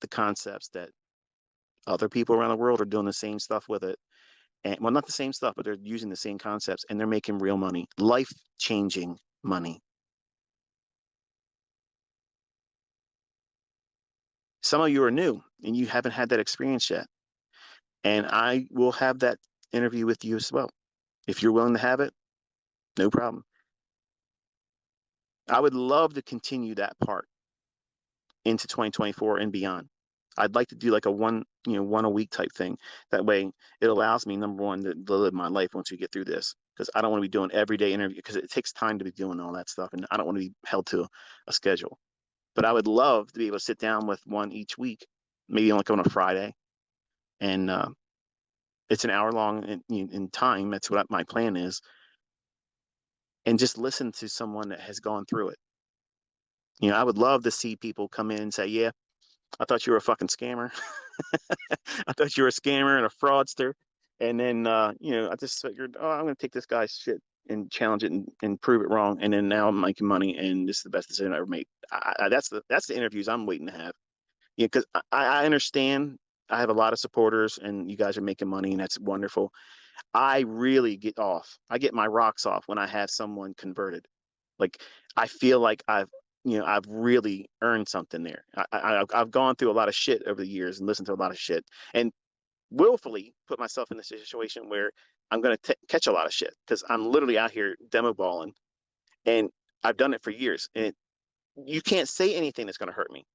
the concepts that other people around the world are doing the same stuff with it. And well, not the same stuff, but they're using the same concepts and they're making real money, life-changing money. Some of you are new and you haven't had that experience yet. And I will have that interview with you as well. If you're willing to have it, no problem. I would love to continue that part into 2024 and beyond. I'd like to do like a one a week type thing. That way it allows me, number one, to live my life once we get through this. Because I don't want to be doing everyday interview because it takes time to be doing all that stuff. And I don't want to be held to a schedule. But I would love to be able to sit down with one each week, maybe on a Friday. And it's an hour long in time. That's what my plan is. And just listen to someone that has gone through it. I would love to see people come in and say, yeah, I thought you were a fucking scammer. I thought you were a scammer and a fraudster. And then, I just figured, oh, I'm going to take this guy's shit and challenge it and prove it wrong. And then now I'm making money, and this is the best decision I ever made. That's the interviews I'm waiting to have. Because I understand I have a lot of supporters, and you guys are making money, and that's wonderful. I really get off. I get my rocks off when I have someone converted. Like I feel like I've really earned something there. I've gone through a lot of shit over the years and listened to a lot of shit and willfully put myself in a situation where I'm going to catch a lot of shit because I'm literally out here demo balling, and I've done it for years. And you can't say anything that's going to hurt me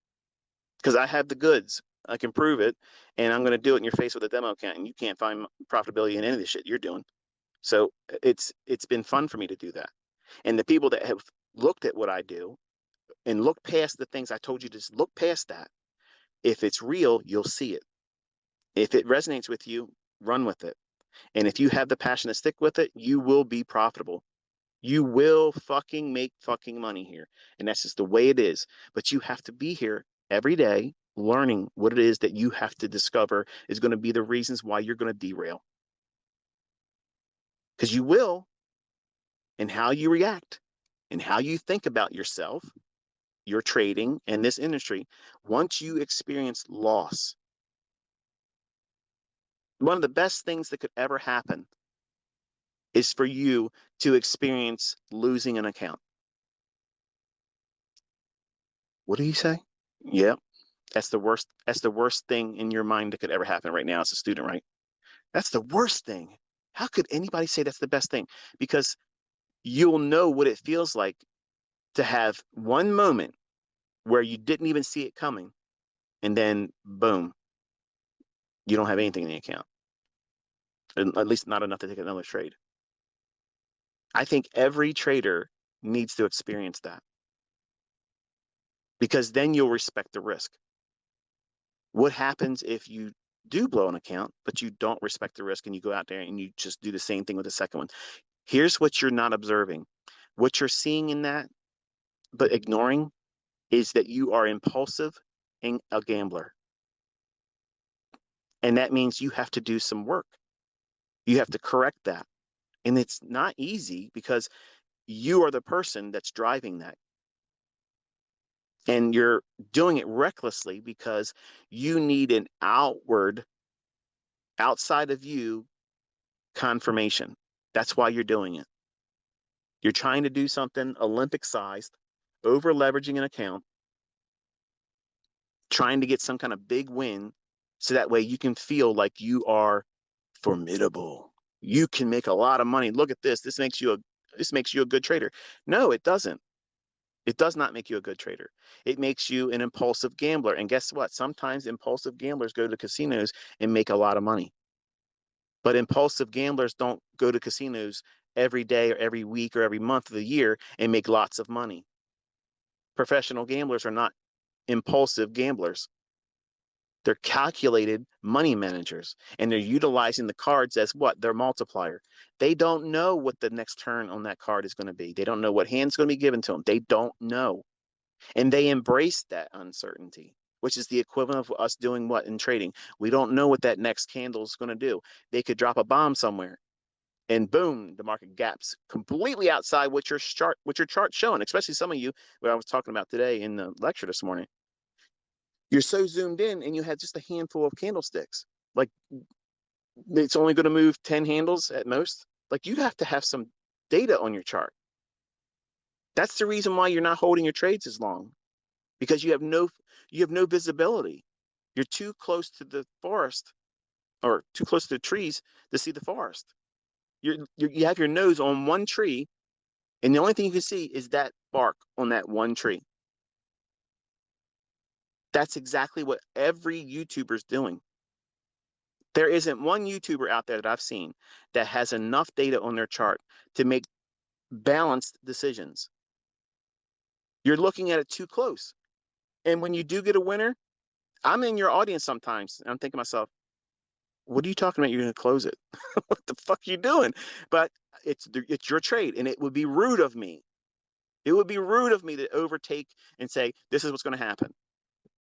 because I have the goods. I can prove it, and I'm going to do it in your face with a demo account, and you can't find profitability in any of the shit you're doing. So it's been fun for me to do that. And the people that have looked at what I do and look past the things I told you to just look past that. If it's real, you'll see it. If it resonates with you, run with it. And if you have the passion to stick with it, you will be profitable. You will fucking make fucking money here. And that's just the way it is. But you have to be here every day learning what it is that you have to discover is going to be the reasons why you're going to derail. Because you will, and how you react and how you think about yourself, your trading, and this industry, once you experience loss, one of the best things that could ever happen is for you to experience losing an account. What do you say? Yeah, that's the worst. That's the worst thing in your mind that could ever happen right now as a student, right? That's the worst thing. How could anybody say that's the best thing? Because you'll know what it feels like to have one moment where you didn't even see it coming, and then boom, you don't have anything in the account, at least not enough to take another trade. I think every trader needs to experience that because then you'll respect the risk. What happens if you do blow an account, but you don't respect the risk and you go out there and you just do the same thing with the second one? Here's what you're not observing. What you're seeing in that, but ignoring, is that you are impulsive and a gambler. And that means you have to do some work. You have to correct that. And it's not easy because you are the person that's driving that. And you're doing it recklessly because you need an outside of you confirmation. That's why you're doing it. You're trying to do something Olympic sized, over leveraging an account, trying to get some kind of big win so that way you can feel like you are formidable. You can make a lot of money. Look at this. This makes you a good trader. No, it doesn't. It does not make you a good trader. It makes you an impulsive gambler. And guess what? Sometimes impulsive gamblers go to casinos and make a lot of money. But impulsive gamblers don't go to casinos every day or every week or every month of the year and make lots of money. Professional gamblers are not impulsive gamblers. They're calculated money managers, and they're utilizing the cards as what? Their multiplier. They don't know what the next turn on that card is going to be. They don't know what hand's going to be given to them. They don't know. And they embrace that uncertainty, which is the equivalent of us doing what in trading? We don't know what that next candle is going to do. They could drop a bomb somewhere, and boom, the market gaps completely outside what your chart's showing, especially some of you, what I was talking about today in the lecture this morning. You're so zoomed in and you had just a handful of candlesticks. Like it's only going to move 10 handles at most. Like you have to have some data on your chart. That's the reason why you're not holding your trades as long, because you have no visibility. You're too close to the forest or too close to the trees to see the forest. You have your nose on one tree, and the only thing you can see is that bark on that one tree. That's exactly what every YouTuber's doing. There isn't one YouTuber out there that I've seen that has enough data on their chart to make balanced decisions. You're looking at it too close. And when you do get a winner, I'm in your audience sometimes, and I'm thinking to myself, what are you talking about? You're going to close it. What the fuck are you doing? But it's your trade, and it would be rude of me. It would be rude of me to overtake and say, this is what's going to happen.